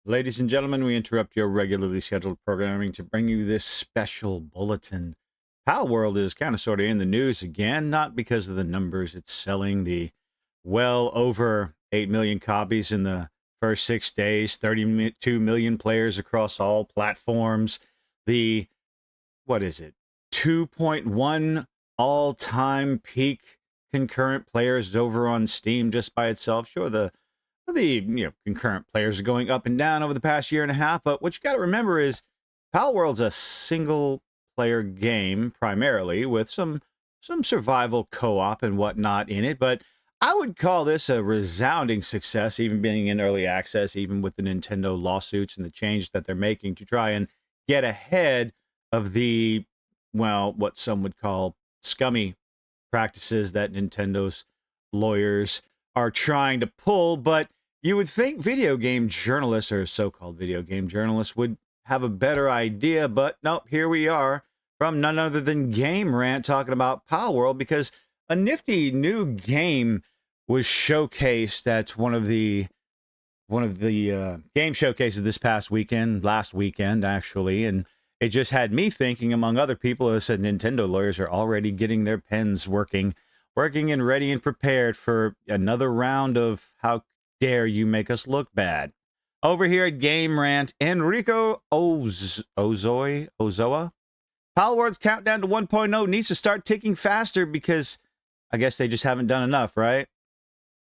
Ladies and gentlemen, we interrupt your regularly scheduled programming to bring you this special bulletin. Palworld is kind of sort of in the news again, not because of the numbers it's selling, the well over 8 million copies in the first 6 days, 32 million players across all platforms, the, what is it, 2.1 all time peak concurrent players over on Steam just by itself. Sure, the concurrent players are going up and down over the past year and a half, but what you got to remember is Palworld's a single player game primarily with some survival co-op and whatnot in it, but I would call this a resounding success, even being in early access, even with the Nintendo lawsuits and the change that they're making to try and get ahead of the, well, what some would call scummy practices that Nintendo's lawyers are trying to pull. But you would think video game journalists or so-called video game journalists would have a better idea, but nope, here we are from none other than Game Rant talking about Palworld, because a nifty new game was showcased at one of the game showcases this past weekend, last weekend actually, and it just had me thinking, among other people, as said Nintendo lawyers are already getting their pens working and ready and prepared for another round of how dare you make us look bad. Over here at Game Rant, Enrico Ozoa. Palworld's countdown to 1.0 needs to start ticking faster because I guess they just haven't done enough, right?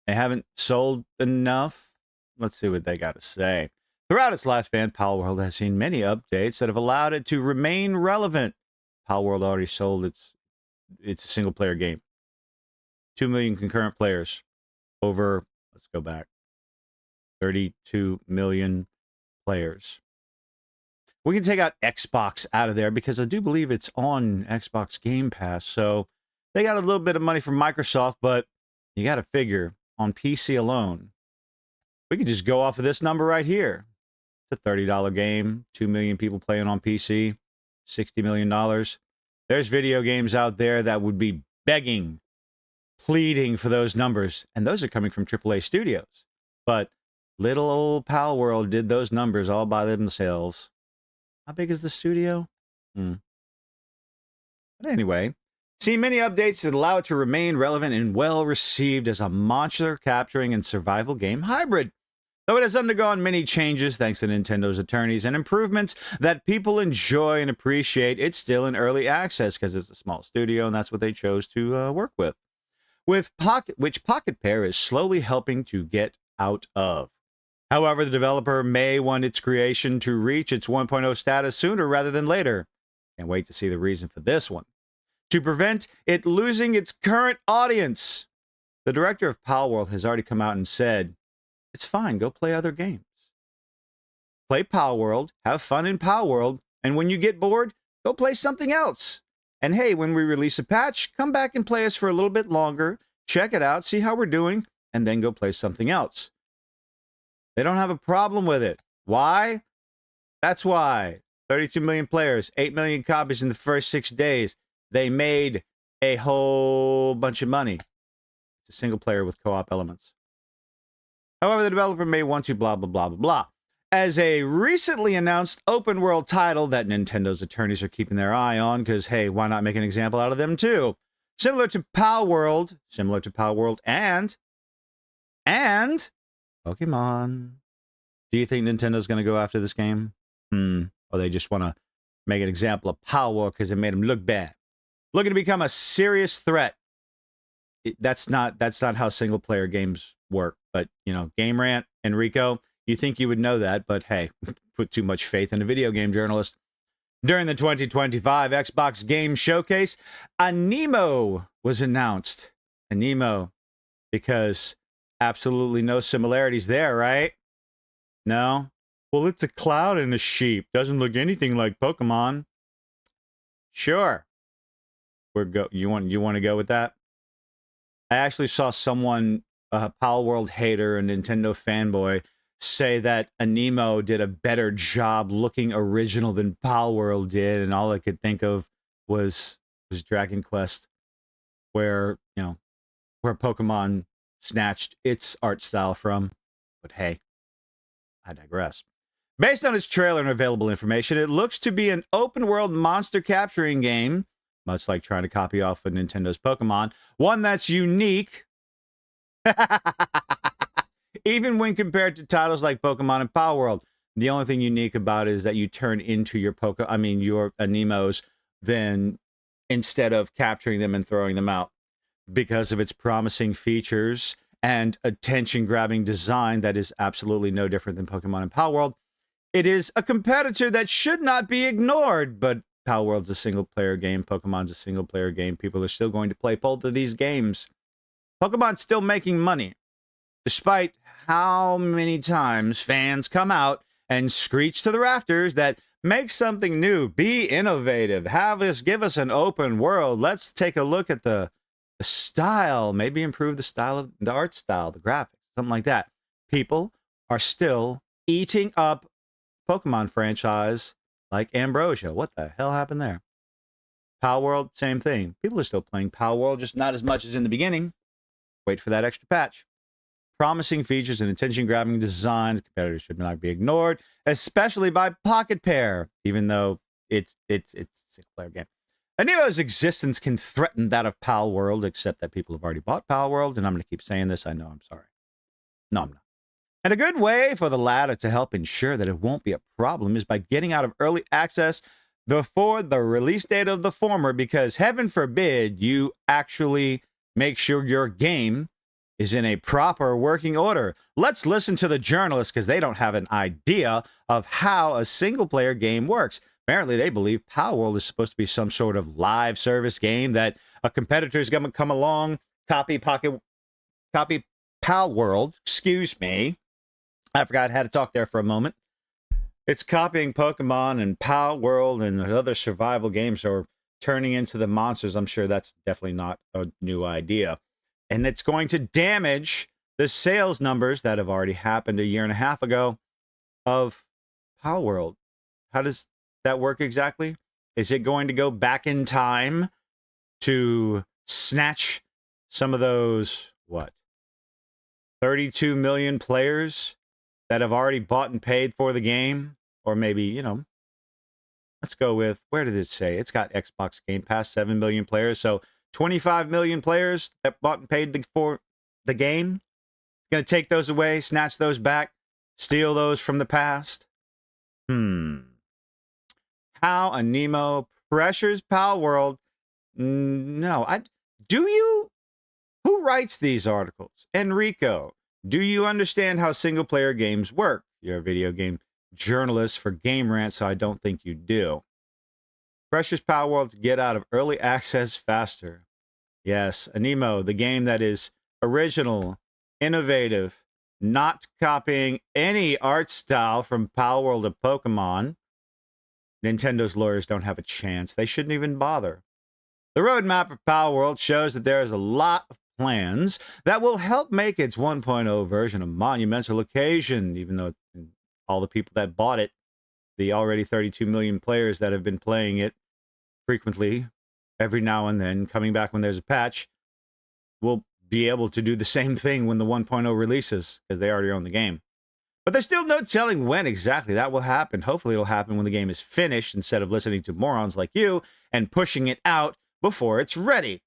They haven't sold enough. Let's see what they got to say. Throughout its lifespan, Palworld has seen many updates that have allowed it to remain relevant. Palworld already sold it's a single player game. 2 million concurrent players over, let's go back, 32 million players. We can take out Xbox out of there because I do believe it's on Xbox Game Pass. So they got a little bit of money from Microsoft, but you got to figure on PC alone, we could just go off of this number right here. It's a $30 game, 2 million people playing on PC, $60 million. There's video games out there that would be begging, pleading for those numbers, and those are coming from AAA studios. But little old Palworld did those numbers all by themselves. How big is the studio? But anyway, seen many updates that allow it to remain relevant and well received as a monster capturing and survival game hybrid. Though it has undergone many changes thanks to Nintendo's attorneys and improvements that people enjoy and appreciate, it's still in early access because it's a small studio and that's what they chose to work with. Which Pocket Pair is slowly helping to get out of. However, the developer may want its creation to reach its 1.0 status sooner rather than later. Can't wait to see the reason for this one. To prevent it losing its current audience, the director of Palworld has already come out and said, it's fine, go play other games. Play Palworld, have fun in Palworld, and when you get bored, go play something else. And hey, when we release a patch, come back and play us for a little bit longer, check it out, see how we're doing, and then go play something else. They don't have a problem with it. Why? That's why. 32 million players, 8 million copies in the first 6 days. They made a whole bunch of money. It's a single player with co-op elements. However, the developer may want to blah, blah, blah, blah, blah. As a recently announced open world title that Nintendo's attorneys are keeping their eye on, because, hey, why not make an example out of them too? Similar to Palworld, and Pokemon. Do you think Nintendo's going to go after this game? Or they just want to make an example of Palworld because it made them look bad? Looking to become a serious threat. That's not how single player games work. But, Game Rant, Enrico, you think you would know that, but hey, put too much faith in a video game journalist. During the 2025 Xbox Game Showcase, Animo was announced. Animo, because absolutely no similarities there, right? No? Well, it's a cloud and a sheep. Doesn't look anything like Pokemon. Sure. You want to go with that? I actually saw someone, a Palworld hater, a Nintendo fanboy, say that Animo did a better job looking original than Palworld did, and all I could think of was Dragon Quest, where Pokemon snatched its art style from. But hey, I digress. Based on its trailer and available information, it looks to be an open world monster capturing game, much like trying to copy off of Nintendo's Pokemon, one that's unique, even when compared to titles like Pokemon and Palworld. The only thing unique about it is that you turn into your your Animos, then instead of capturing them and throwing them out. Because of its promising features and attention-grabbing design that is absolutely no different than Pokemon and Palworld, it is a competitor that should not be ignored. But Palworld's a single-player game. Pokemon's a single-player game. People are still going to play both of these games. Pokemon's still making money, despite how many times fans come out and screech to the rafters that make something new, be innovative, give us an open world. Let's take a look at the style, maybe improve the style of the art style, the graphics, something like that. People are still eating up Pokemon franchise like ambrosia. What the hell happened there? Palworld, same thing. People are still playing Palworld, just not as much as in the beginning. Wait for that extra patch. Promising features and attention-grabbing designs, competitors should not be ignored, especially by Pocket Pair, even though it's a single-player game. Animo's existence can threaten that of Palworld, except that people have already bought Palworld, and I'm going to keep saying this. I know, I'm sorry. No, I'm not. And a good way for the latter to help ensure that it won't be a problem is by getting out of early access before the release date of the former, because heaven forbid you actually make sure your game is in a proper working order. Let's listen to the journalists, because they don't have an idea of how a single-player game works. Apparently, they believe Palworld is supposed to be some sort of live service game that a competitor is going to come along, copy Palworld. Excuse me. I forgot how to talk there for a moment. It's copying Pokemon and Palworld and other survival games, or turning into the monsters. I'm sure that's definitely not a new idea. And it's going to damage the sales numbers that have already happened a year and a half ago of Palworld. How does that work exactly? Is it going to go back in time to snatch some of those, 32 million players that have already bought and paid for the game? Or maybe, let's go with, where did it say? It's got Xbox Game Pass, 7 million players. So 25 million players that bought and paid for the game. Going to take those away, snatch those back, steal those from the past. How Animo pressures Palworld. No, do you? Who writes these articles? Enrico, do you understand how single-player games work? You're a video game journalist for Game Rant, so I don't think you do. Pressures Palworld to get out of early access faster. Yes, Animo, the game that is original, innovative, not copying any art style from Palworld of Pokemon. Nintendo's lawyers don't have a chance. They shouldn't even bother. The roadmap for Palworld shows that there is a lot of plans that will help make its 1.0 version a monumental occasion, even though all the people that bought it, the already 32 million players that have been playing it frequently, every now and then, coming back when there's a patch, will be able to do the same thing when the 1.0 releases, because they already own the game. But there's still no telling when exactly that will happen. Hopefully it'll happen when the game is finished, instead of listening to morons like you and pushing it out before it's ready.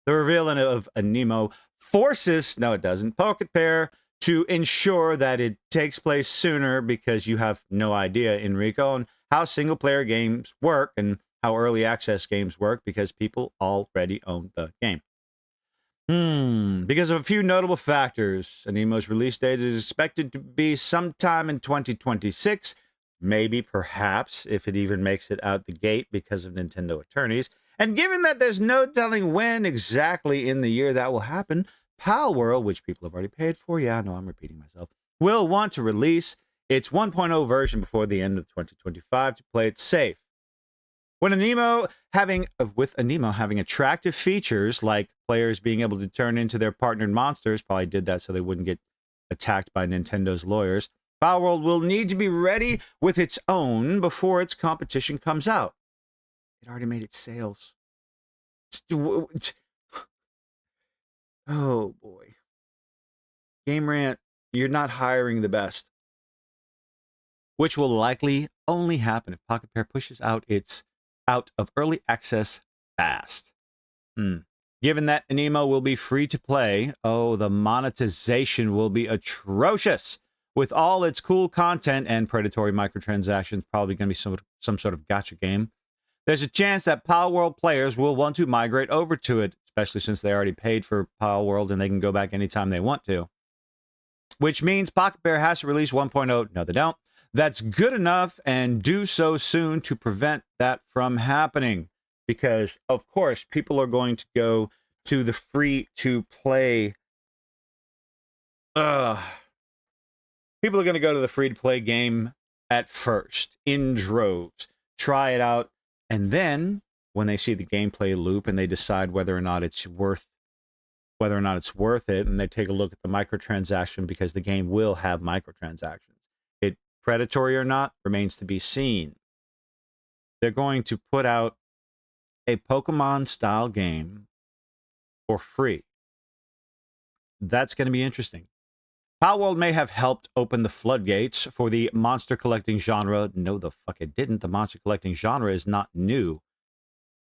The reveal of Animo forces, no it doesn't, Pocket Pair to ensure that it takes place sooner, because you have no idea, Enrico, on how single-player games work and how early access games work, because people already own the game. Because of a few notable factors, Animo's release date is expected to be sometime in 2026, maybe, perhaps, if it even makes it out the gate because of Nintendo attorneys. And given that there's no telling when exactly in the year that will happen, Palworld, which people have already paid for, yeah, no, I'm repeating myself, will want to release its 1.0 version before the end of 2025 to play it safe. With Animo having attractive features like players being able to turn into their partnered monsters, probably did that so they wouldn't get attacked by Nintendo's lawyers, Palworld will need to be ready with its own before its competition comes out. It already made its sales. Oh boy. Game Rant, you're not hiring the best. which will likely only happen if Pocket Pair pushes out of early access fast. Given that Animo will be free to play, the monetization will be atrocious. With all its cool content and predatory microtransactions, probably going to be some sort of gacha game. There's a chance that Palworld players will want to migrate over to it, especially since they already paid for Palworld and they can go back anytime they want to. Which means Pocket Pair has to release 1.0. No, they don't. That's good enough, and do so soon to prevent that from happening. Because, of course, people are going to go to the free-to-play. People are going to go to the free-to-play game at first, in droves, try it out, and then when they see the gameplay loop and they decide whether or not it's worth it, and they take a look at the microtransaction, because the game will have microtransactions. It predatory or not remains to be seen. They're going to put out a Pokemon-style game for free. That's going to be interesting. Palworld may have helped open the floodgates for the monster collecting genre. No, the fuck it didn't. The monster collecting genre is not new.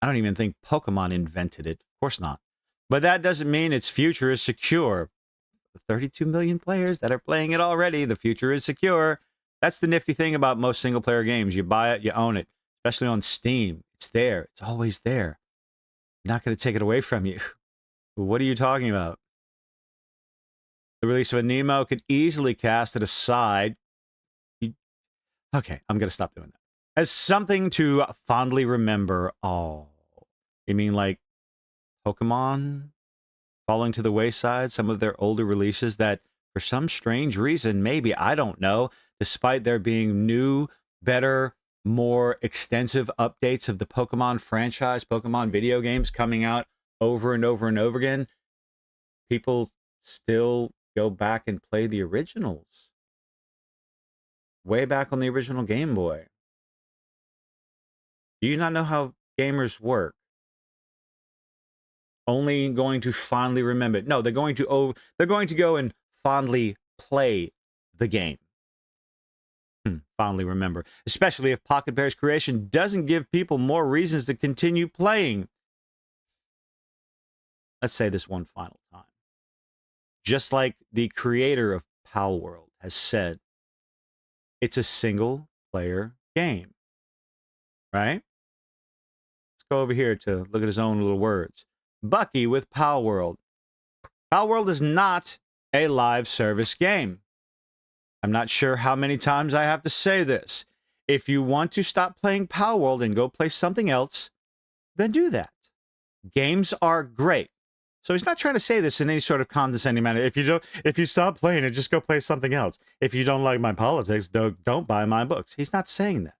I don't even think Pokemon invented it. Of course not. But that doesn't mean its future is secure. The 32 million players that are playing it already, the future is secure. That's the nifty thing about most single-player games. You buy it, you own it. Especially on Steam. It's there. It's always there. I'm not going to take it away from you. What are you talking about? The release of Animo could easily cast it aside. Okay, I'm going to stop doing that. As something to fondly remember. Oh, you mean like Pokemon falling to the wayside? Some of their older releases that, for some strange reason, maybe, I don't know, despite there being new, better, more extensive updates of the Pokemon franchise, Pokemon video games coming out over and over and over again, people still go back and play the originals. Way back on the original Game Boy. Do you not know how gamers work? Only going to fondly remember it. No, they're going to go and fondly play the game. Fondly remember. Especially if Pocket Pair's creation doesn't give people more reasons to continue playing. Let's say this one final time. Just like the creator of Palworld has said, it's a single-player game. Right? Let's go over here to look at his own little words. Bucky with Palworld. Palworld is not a live service game. I'm not sure how many times I have to say this. If you want to stop playing Palworld and go play something else, then do that. Games are great. So he's not trying to say this in any sort of condescending manner. If you stop playing it, just go play something else. If you don't like my politics, don't buy my books. He's not saying that.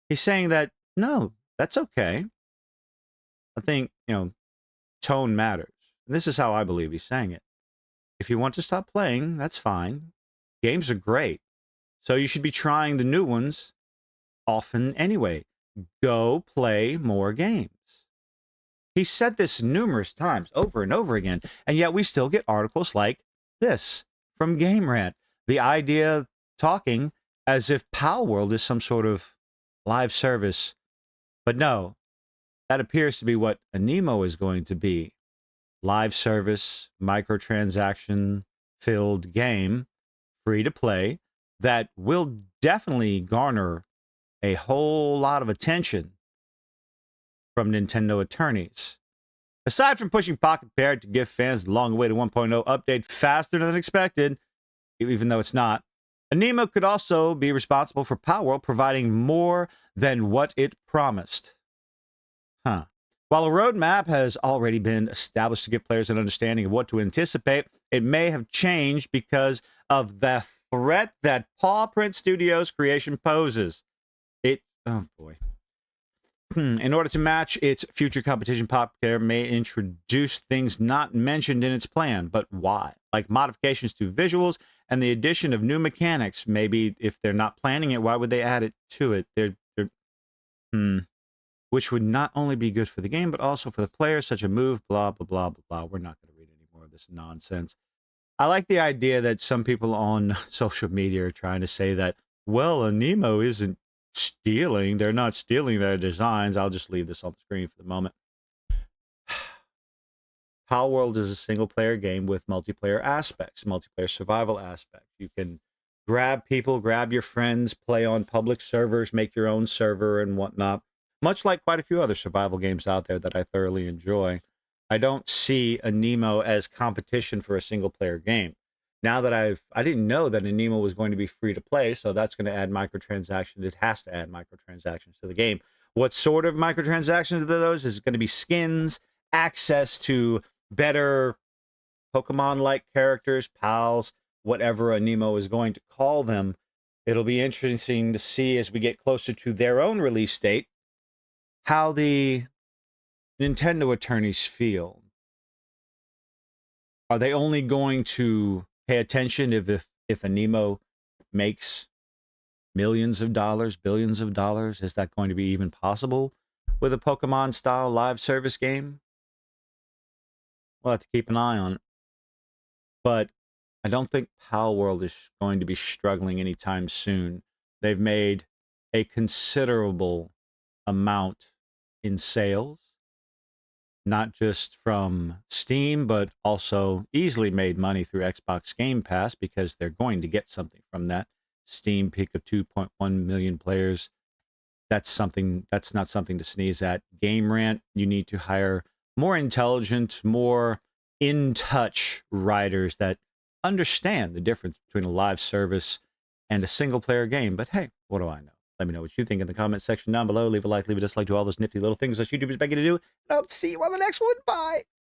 He's saying that, no, that's okay. I think, tone matters. And this is how I believe he's saying it. If you want to stop playing, that's fine. Games are great. So you should be trying the new ones often anyway. Go play more games. He said this numerous times, over and over again, and yet we still get articles like this from Game Rant. The idea talking as if Palworld is some sort of live service. But no, that appears to be what Animo is going to be. Live service, microtransaction-filled game, free to play, that will definitely garner a whole lot of attention from Nintendo attorneys. Aside from pushing Pocket Pair to give fans the long-awaited 1.0 update faster than expected, even though it's not, Animo could also be responsible for Palworld providing more than what it promised. While a roadmap has already been established to give players an understanding of what to anticipate, it may have changed because of the threat that Paw Print Studios' creation poses. Oh boy. In order to match its future competition, Pocket Pair may introduce things not mentioned in its plan. But why? Like modifications to visuals and the addition of new mechanics. Maybe if they're not planning it, why would they add it to it? Which would not only be good for the game, but also for the player. Such a move, blah, blah, blah, blah, blah. We're not going to read any more of this nonsense. I like the idea that some people on social media are trying to say that well, Animo isn't stealing. They're not stealing their designs. I'll just leave this on the screen for the moment. Palworld is a single player game with multiplayer aspects, multiplayer survival aspects. You can grab people, grab your friends, play on public servers, make your own server and whatnot, much like quite a few other survival games out there that I thoroughly enjoy. I don't see Animo as competition for a single player game. Now that I didn't know that Animo was going to be free to play, so that's going to add microtransactions. It has to add microtransactions to the game. What sort of microtransactions are those? Is it going to be skins, access to better Pokemon-like characters, pals, whatever Animo is going to call them? It'll be interesting to see as we get closer to their own release date how the Nintendo attorneys feel. Are they only going to pay attention if Animo makes millions of dollars, billions of dollars? Is that going to be even possible with a Pokemon-style live service game? We'll have to keep an eye on it. But I don't think Palworld is going to be struggling anytime soon. They've made a considerable amount in sales, not just from Steam, but also easily made money through Xbox Game Pass because they're going to get something from that. Steam peak of 2.1 million players. That's not something to sneeze at. Game Rant, you need to hire more intelligent, more in-touch writers that understand the difference between a live service and a single-player game. But hey, what do I know? Let me know what you think in the comment section down below. Leave a like, leave a dislike, do all those nifty little things that YouTubers beg you to do. And I hope to see you on the next one. Bye!